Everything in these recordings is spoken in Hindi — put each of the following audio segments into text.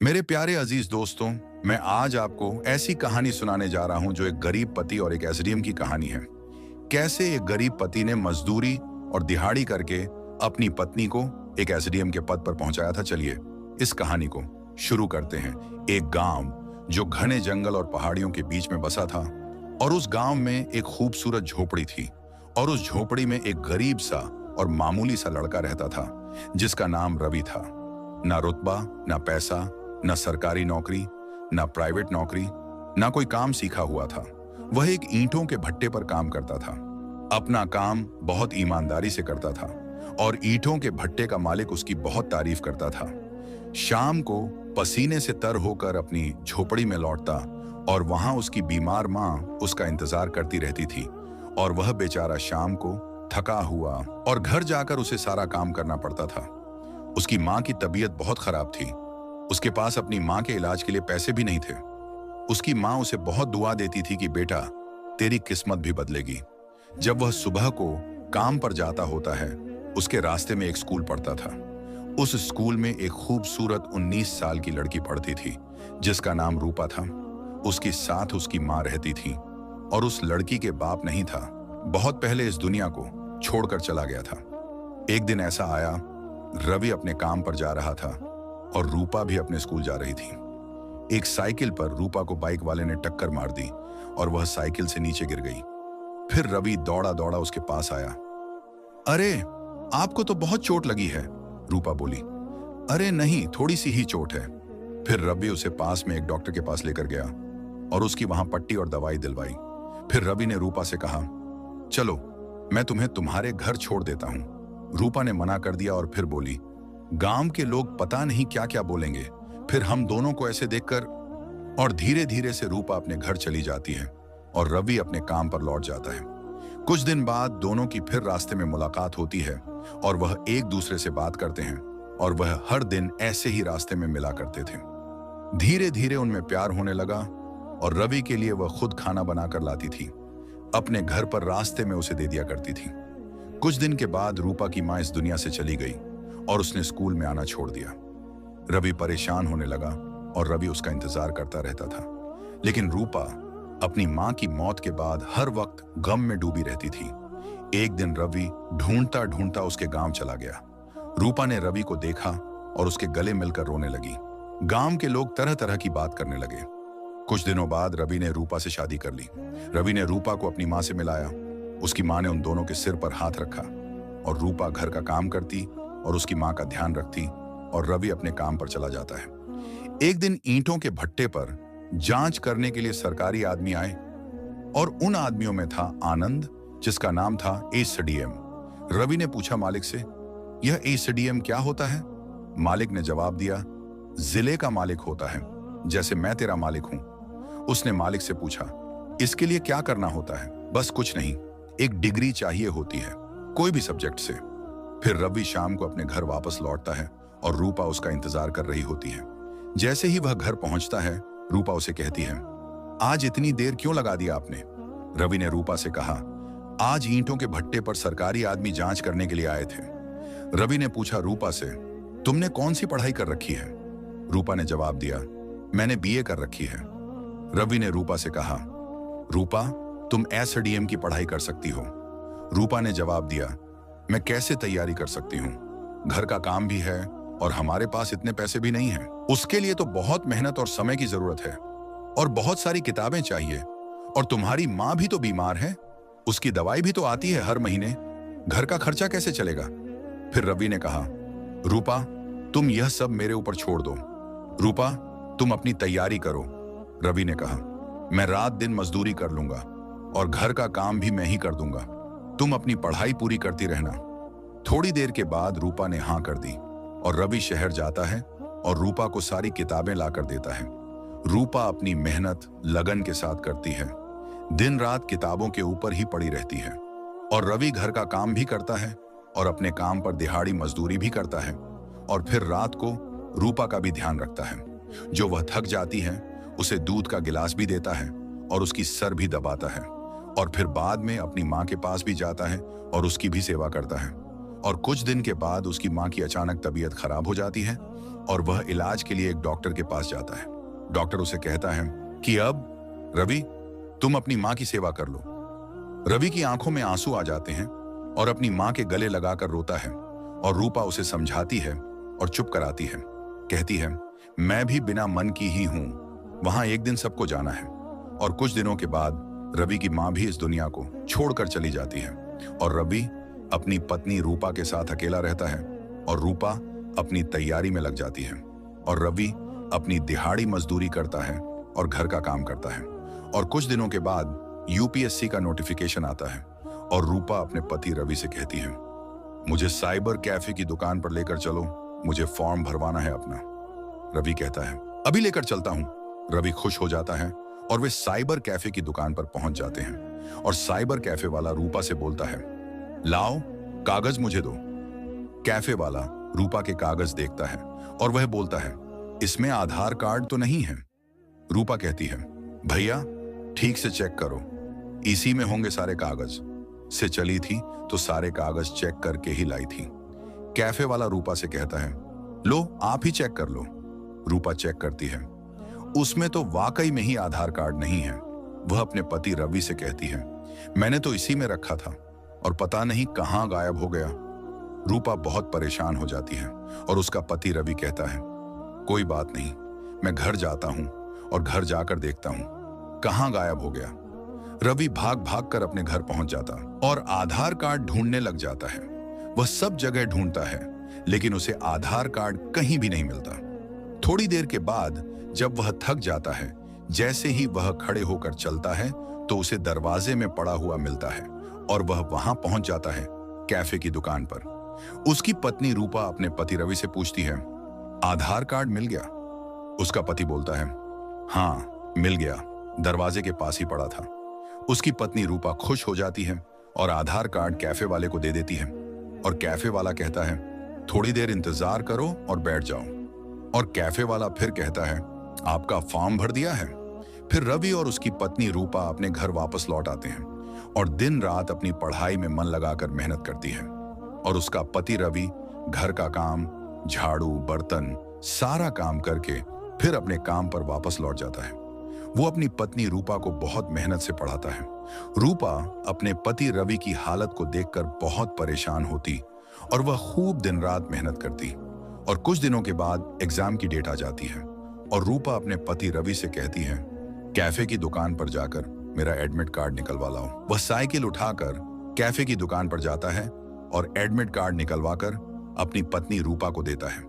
मेरे प्यारे अजीज दोस्तों, मैं आज आपको ऐसी कहानी सुनाने जा रहा हूं जो एक गरीब पति और एक एसडीएम की कहानी है। कैसे एक गरीब पति ने मजदूरी और दिहाड़ी करके अपनी पत्नी को एक एसडीएम के पद पर पहुंचाया था। चलिए इस कहानी को शुरू करते हैं। एक गांव जो घने जंगल और पहाड़ियों के बीच में बसा था, और उस गांव में एक खूबसूरत झोपड़ी थी, और उस झोपड़ी में एक गरीब सा और मामूली सा लड़का रहता था जिसका नाम रवि था। ना रुतबा, ना पैसा, ना सरकारी नौकरी, ना प्राइवेट नौकरी, ना कोई काम सीखा हुआ था। वह एक ईंटों के भट्टे पर काम करता था। अपना काम बहुत ईमानदारी से करता था और ईंटों के भट्टे का मालिक उसकी बहुत तारीफ करता था। शाम को पसीने से तर होकर अपनी झोपड़ी में लौटता और वहां उसकी बीमार माँ उसका इंतजार करती रहती थी, और वह बेचारा शाम को थका हुआ और घर जाकर उसे सारा काम करना पड़ता था। उसकी माँ की तबीयत बहुत खराब थी। उसके पास अपनी माँ के इलाज के लिए पैसे भी नहीं थे। उसकी माँ उसे बहुत दुआ देती थी कि बेटा, तेरी किस्मत भी बदलेगी। जब वह सुबह को काम पर जाता होता है, उसके रास्ते में एक स्कूल पड़ता था। उस स्कूल में एक खूबसूरत 19 साल की लड़की पढ़ती थी जिसका नाम रूपा था। उसके साथ उसकी माँ रहती थी, और उस लड़की के बाप नहीं था, बहुत पहले इस दुनिया को छोड़कर चला गया था। एक दिन ऐसा आया, रवि अपने काम पर जा रहा था और रूपा भी अपने स्कूल जा रही थी। एक साइकिल पर रूपा को बाइक वाले ने टक्कर मार दी और वह साइकिल से नीचे गिर गई। फिर रवि दौड़ा दौड़ा उसके पास आया। अरे, आपको तो बहुत चोट लगी है, रूपा बोली। अरे नहीं, थोड़ी सी ही चोट है। फिर रवि उसे पास में एक डॉक्टर के पास लेकर गया और उसकी वहां पट्टी और दवाई दिलवाई। फिर रवि ने रूपा से कहा, चलो मैं तुम्हें तुम्हारे घर छोड़ देता हूं। रूपा ने मना कर दिया और फिर बोली, गांव के लोग पता नहीं क्या क्या बोलेंगे फिर हम दोनों को ऐसे देखकर। और धीरे धीरे से रूपा अपने घर चली जाती है और रवि अपने काम पर लौट जाता है। कुछ दिन बाद दोनों की फिर रास्ते में मुलाकात होती है और वह एक दूसरे से बात करते हैं, और वह हर दिन ऐसे ही रास्ते में मिला करते थे। धीरे धीरे उनमें प्यार होने लगा और रवि के लिए वह खुद खाना बनाकर लाती थी। अपने घर पर रास्ते में उसे दे दिया करती थी। कुछ दिन के बाद रूपा की माँ इस दुनिया से चली गई और उसने स्कूल में आना छोड़ दिया। रवि परेशान होने लगा और रवि उसका इंतजार करता रहता था। लेकिन रूपा अपनी मां की मौत के बाद हर वक्त गम में डूबी रहती थी। एक दिन रवि ढूंढता ढूंढता उसके गांव चला गया। रूपा ने रवि को देखा और उसके गले मिलकर रोने लगी। गांव के लोग तरह तरह की बात करने लगे। कुछ दिनों बाद रवि ने रूपा से शादी कर ली। रवि ने रूपा को अपनी मां से मिलाया। उसकी मां ने उन दोनों के सिर पर हाथ रखा और रूपा घर का काम करती और उसकी मां का ध्यान रखती, और रवि अपने काम पर चला जाता है। एक दिन ईंटों के भट्टे पर जांच करने के लिए सरकारी आदमी आए, और उन आदमियों में था आनंद, जिसका नाम था एसडीएम। रवि ने पूछा मालिक से, यह एसडीएम क्या होता है? मालिक ने जवाब दिया, जिले का मालिक होता है, जैसे मैं तेरा मालिक हूं। उसने मालिक से पूछा, इसके लिए क्या करना होता है? बस कुछ नहीं, एक डिग्री चाहिए होती है, कोई भी सब्जेक्ट से। फिर रवि शाम को अपने घर वापस लौटता है और रूपा उसका इंतजार कर रही होती है। जैसे ही वह घर पहुंचता है, रूपा उसे कहती है, आज इतनी देर क्यों लगा दिया आपने? रवि ने रूपा से कहा, आज ईंटों के भट्टे पर सरकारी आदमी जांच करने के लिए आए थे। रवि ने पूछा रूपा से, तुमने कौन सी पढ़ाई कर रखी है? रूपा ने जवाब दिया, मैंने बीए कर रखी है। रवि ने रूपा से कहा, रूपा, तुम एसडीएम की पढ़ाई कर सकती हो। रूपा ने जवाब दिया, मैं कैसे तैयारी कर सकती हूँ? घर का काम भी है और हमारे पास इतने पैसे भी नहीं हैं। उसके लिए तो बहुत मेहनत और समय की जरूरत है, और बहुत सारी किताबें चाहिए, और तुम्हारी माँ भी तो बीमार है, उसकी दवाई भी तो आती है हर महीने। घर का खर्चा कैसे चलेगा? फिर रवि ने कहा, रूपा, तुम यह सब मेरे ऊपर छोड़ दो। रूपा, तुम अपनी तैयारी करो। रवि ने कहा, मैं रात दिन मजदूरी कर लूंगा और घर का काम भी मैं ही कर दूंगा। तुम अपनी पढ़ाई पूरी करती रहना। थोड़ी देर के बाद रूपा ने हाँ कर दी और रवि शहर जाता है और रूपा को सारी किताबें लाकर देता है। रूपा अपनी मेहनत लगन के साथ करती है, दिन रात किताबों के ऊपर ही पड़ी रहती है, और रवि घर का काम भी करता है और अपने काम पर दिहाड़ी मजदूरी भी करता है, और फिर रात को रूपा का भी ध्यान रखता है। जो वह थक जाती है, उसे दूध का गिलास भी देता है और उसकी सर भी दबाता है, और फिर बाद में अपनी माँ के पास भी जाता है और उसकी भी सेवा करता है। और कुछ दिन के बाद उसकी माँ की अचानक तबीयत खराब हो जाती है और वह इलाज के लिए एक डॉक्टर के पास जाता है। डॉक्टर उसे कहता है कि अब रवि, तुम अपनी मां की सेवा कर लो। रवि की आंखों में आंसू आ जाते हैं और अपनी मां के गले लगाकर रोता है और रूपा उसे समझाती है और चुप कराती है। कहती है, मैं भी बिना मन की ही हूं, वहां एक दिन सबको जाना है। और कुछ दिनों के बाद रवि की मां भी इस दुनिया को छोड़कर चली जाती है और रवि अपनी पत्नी रूपा के साथ अकेला रहता है और रूपा अपनी तैयारी में लग जाती है और रवि अपनी दिहाड़ी मजदूरी करता है और घर का काम करता है। और कुछ दिनों के बाद यूपीएससी का नोटिफिकेशन आता है और रूपा अपने पति रवि से कहती है, मुझे साइबर कैफे की दुकान पर लेकर चलो, मुझे फॉर्म भरवाना है अपना। रवि कहता है, अभी लेकर चलता हूं। रवि खुश हो जाता है और वे साइबर कैफे की दुकान पर पहुंच जाते हैं और साइबर कैफे वाला रूपा से बोलता है, लाओ कागज मुझे दो। कैफे वाला रूपा के कागज देखता है और वह बोलता है, इसमें आधार कार्ड तो नहीं है। रूपा कहती है, भैया ठीक से चेक करो, इसी में होंगे सारे कागज। से चली थी तो सारे कागज चेक करके ही लाई थी। कैफे वाला रूपा से कहता है, लो आप ही चेक कर लो। रूपा चेक करती है, उसमें तो वाकई में ही आधार कार्ड नहीं है। वह अपने पति रवि से कहती है, मैंने तो इसी में रखा था और पता नहीं कहां गायब हो गया। रूपा बहुत परेशान हो जाती है और उसका पति रवि कहता है, कोई बात नहीं, मैं घर जाता हूं और घर जाकर देखता हूं कहां गायब हो गया। रवि भाग भाग कर अपने घर पहुंच जाता और आधार कार्ड ढूंढने लग जाता है। वह सब जगह ढूंढता है लेकिन उसे आधार कार्ड कहीं भी नहीं मिलता। थोड़ी देर के बाद जब वह थक जाता है, जैसे ही वह खड़े होकर चलता है तो उसे दरवाजे में पड़ा हुआ मिलता है और वह वहां पहुंच जाता है कैफे की दुकान पर। उसकी पत्नी रूपा अपने पति रवि से पूछती है, आधार कार्ड मिल गया? उसका पति बोलता है, हाँ मिल गया, दरवाजे के पास ही पड़ा था। उसकी पत्नी रूपा खुश हो जाती है और आधार कार्ड कैफे वाले को दे देती है और कैफे वाला कहता है, थोड़ी देर इंतजार करो और बैठ जाओ। और कैफे वाला फिर कहता है, आपका फॉर्म भर दिया है? फिर रवि और उसकी पत्नी रूपा अपने घर वापस लौट आते हैं और दिन रात अपनी पढ़ाई में मन लगाकर मेहनत करती है। और उसका पति रवि घर का काम, झाड़ू, बर्तन सारा काम करके फिर अपने काम पर वापस लौट जाता है। वो अपनी पत्नी रूपा को बहुत मेहनत से पढ़ाता है। रूपा अपने पति रवि की हालत को देखकर बहुत परेशान होती और वह खूब दिन रात मेहनत करती। और कुछ दिनों के बाद एग्जाम की डेट आ जाती है और रूपा अपने पति रवि से कहती है, कैफे की दुकान पर जाकर मेरा एडमिट कार्ड निकलवा लाओ। वह साइकिल उठाकर कैफे की दुकान पर जाता है और एडमिट कार्ड निकलवाकर अपनी पत्नी रूपा को देता है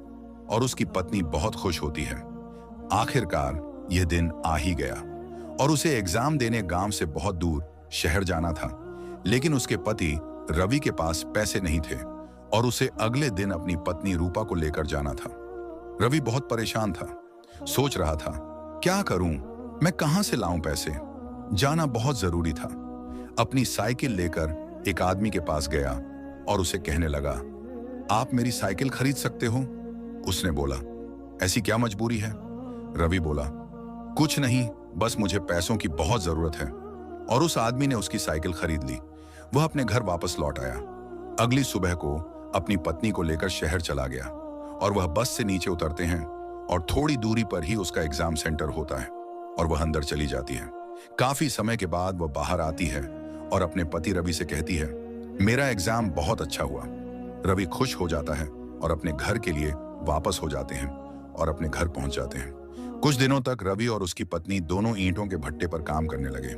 और उसकी पत्नी बहुत खुश होती है। आखिरकार यह दिन आ ही गया और उसे एग्जाम देने गांव से बहुत दूर शहर जाना था, लेकिन उसके पति रवि के पास पैसे नहीं थे और उसे अगले दिन अपनी पत्नी रूपा को लेकर जाना था। रवि बहुत परेशान था, सोच रहा था, क्या करूं, मैं कहां से लाऊं पैसे, जाना बहुत जरूरी था। अपनी साइकिल लेकर एक आदमी के पास गया और उसे कहने लगा, आप मेरी साइकिल खरीद सकते हो? उसने बोला, ऐसी क्या मजबूरी है? रवि बोला, कुछ नहीं, बस मुझे पैसों की बहुत जरूरत है। और उस आदमी ने उसकी साइकिल खरीद ली। वह अपने घर वापस लौट आया। अगली सुबह को अपनी पत्नी को लेकर शहर चला गया और वह बस से नीचे उतरते हैं और थोड़ी दूरी पर ही उसका एग्जाम सेंटर होता है और वह अंदर चली जाती है। काफी समय के बाद वह बाहर आती है और अपने पति रवि से कहती है, मेरा एग्जाम बहुत अच्छा हुआ। रवि खुश हो जाता है और अपने घर के लिए वापस हो जाते हैं और अपने घर पहुंच जाते हैं। कुछ दिनों तक रवि और उसकी पत्नी दोनों ईंटों के भट्टे पर काम करने लगे।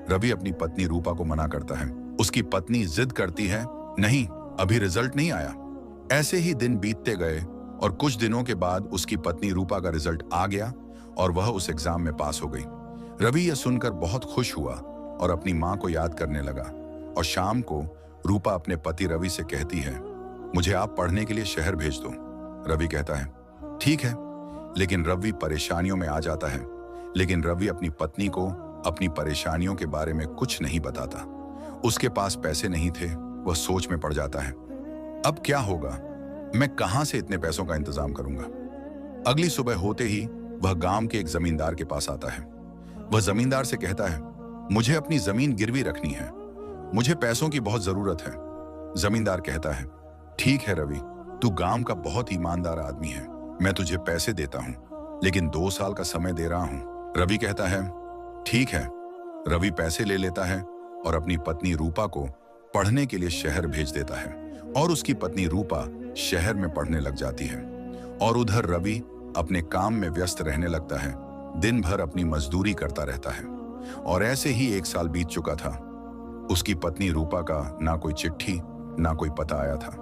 रवि अपनी पत्नी रूपा को मना करता है। उसकी पत्नी जिद करती है, नहीं, अभी रिजल्ट नहीं आया। ऐसे ही दिन बीतते गए और कुछ दिनों के बाद उसकी पत्नी रूपा का रिजल्ट आ गया और वह उस एग्जाम में पास हो गई। रवि यह सुनकर बहुत खुश हुआ और अपनी मां को याद करने लगा। और शाम को रूपा अपने पति रवि से कहती है, मुझे आप पढ़ने के लिए शहर भेज दो। रवि कहता है, ठीक है, लेकिन रवि परेशानियों में आ जाता है। लेकिन रवि अपनी पत्नी को अपनी परेशानियों के बारे में कुछ नहीं बताता। उसके पास पैसे नहीं थे, वह सोच में पड़ जाता है, अब क्या होगा, मैं कहां से इतने पैसों का इंतजाम करूंगा। अगली सुबह होते ही वह गांव के एक जमींदार के पास आता है। वह जमींदार से कहता है, मुझे अपनी जमीन गिरवी रखनी है, मुझे पैसों की बहुत जरूरत है। जमींदार कहता है, ठीक है रवि, तू गांव का बहुत ईमानदार आदमी है, मैं तुझे पैसे देता हूं, लेकिन 2 साल का समय दे रहा हूं। रवि कहता है, ठीक है। रवि पैसे ले लेता है और अपनी पत्नी रूपा को पढ़ने के लिए शहर भेज देता है और उसकी पत्नी रूपा शहर में पढ़ने लग जाती है और उधर रवि अपने काम में व्यस्त रहने लगता है। दिन भर अपनी मजदूरी करता रहता है और ऐसे ही 1 साल बीत चुका था। उसकी पत्नी रूपा का ना कोई चिट्ठी ना कोई पता आया था।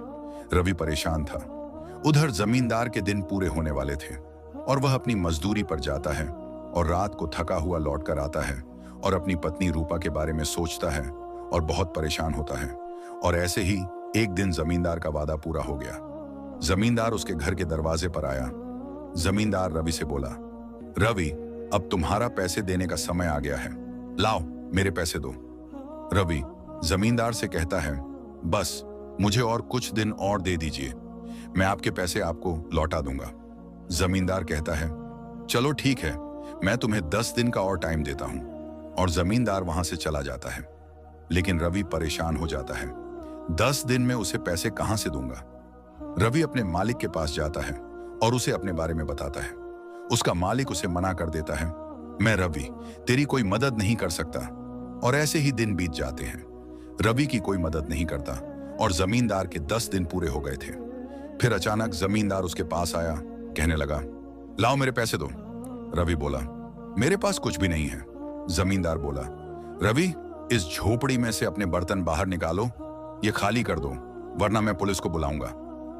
रवि परेशान था। उधर जमींदार के दिन पूरे होने वाले थे और वह अपनी मजदूरी पर जाता है और रात को थका हुआ लौटकर आता है और अपनी पत्नी रूपा के बारे में सोचता है और बहुत परेशान होता है। और ऐसे ही एक दिन जमींदार का वादा पूरा हो गया। जमींदार उसके घर के दरवाजे पर आया। जमींदार रवि से बोला, रवि, अब तुम्हारा पैसे देने का समय आ गया है, लाओ मेरे पैसे दो। रवि जमींदार से कहता है, बस मुझे और कुछ दिन और दे दीजिए, मैं आपके पैसे आपको लौटा दूंगा। जमींदार कहता है, चलो ठीक है, मैं तुम्हें 10 दिन का और टाइम देता हूं। और जमींदार वहां से चला जाता है। लेकिन रवि परेशान हो जाता है। 10 दिन में उसे पैसे कहां से दूंगा। रवि अपने मालिक के पास जाता है और उसे अपने बारे में बताता है। उसका मालिक उसे मना कर देता है, मैं रवि तेरी कोई मदद नहीं कर सकता। और ऐसे ही दिन बीत जाते हैं। रवि की कोई मदद नहीं करता और जमींदार के 10 दिन पूरे हो गए थे। फिर अचानक जमींदार उसके पास आया, कहने लगा, लाओ मेरे पैसे दो। रवि बोला, मेरे पास कुछ भी नहीं है। जमींदार बोला, रवि इस झोपड़ी में से अपने बर्तन बाहर निकालो, ये खाली कर दो, वरना मैं पुलिस को बुलाऊंगा।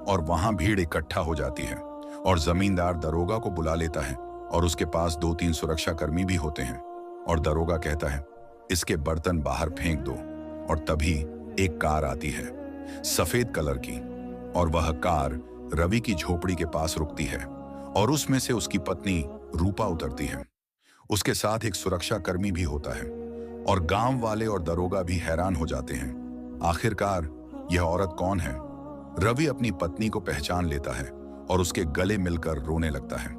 और वहां भीड़ इकट्ठा हो जाती है और जमींदार दरोगा को बुला लेता है और उसके पास 2-3 सुरक्षाकर्मी भी होते हैं। और दरोगा कहता है, इसके बर्तन बाहर फेंक दो। और तभी एक कार आती है, सफेद कलर की, और वह कार रवि की झोपड़ी के पास रुकती है और उसमें से उसकी पत्नी रूपा उतरती है। उसके साथ एक सुरक्षाकर्मी भी होता है और गांव वाले और दरोगा भी हैरान हो जाते हैं। आखिरकार यह औरत कौन है। रवि अपनी पत्नी को पहचान लेता है और उसके गले मिलकर रोने लगता है।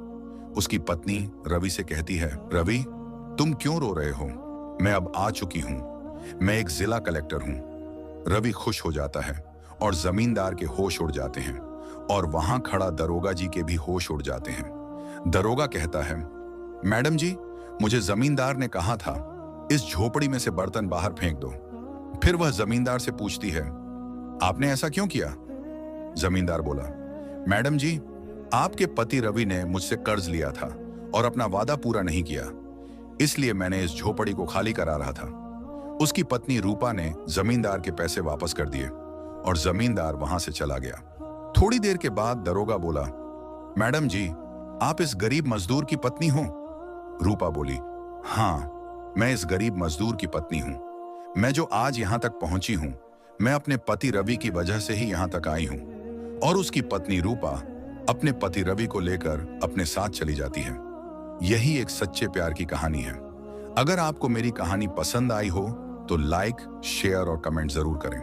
उसकी पत्नी रवि से कहती है, रवि तुम क्यों रो रहे हो, मैं अब आ चुकी हूं, मैं एक जिला कलेक्टर हूं। रवि खुश हो जाता है और जमींदार के होश उड़ जाते हैं और वहां खड़ा दरोगा जी के भी होश उड़ जाते हैं। दरोगा कहता है, मैडम जी, मुझे जमींदार ने कहा था इस झोपड़ी में से बर्तन बाहर फेंक दो। फिर वह जमींदार से पूछती है, आपने ऐसा क्यों किया। जमींदार बोला, मैडम जी, आपके पति रवि ने मुझसे कर्ज लिया था और अपना वादा पूरा नहीं किया, इसलिए मैंने इस झोपड़ी को खाली करा रहा था। उसकी पत्नी रूपा ने जमींदार के पैसे वापस कर दिए और जमींदार वहां से चला गया। थोड़ी देर के बाद दरोगा बोला, मैडम जी, आप इस गरीब मजदूर की पत्नी हो। रूपा बोली, हाँ, मैं इस गरीब मजदूर की पत्नी हूं। मैं जो आज यहां तक पहुंची हूं, मैं अपने पति रवि की वजह से ही यहां तक आई हूं। और उसकी पत्नी रूपा अपने पति रवि को लेकर अपने साथ चली जाती है। यही एक सच्चे प्यार की कहानी है। अगर आपको मेरी कहानी पसंद आई हो तो लाइक, शेयर और कमेंट जरूर करें।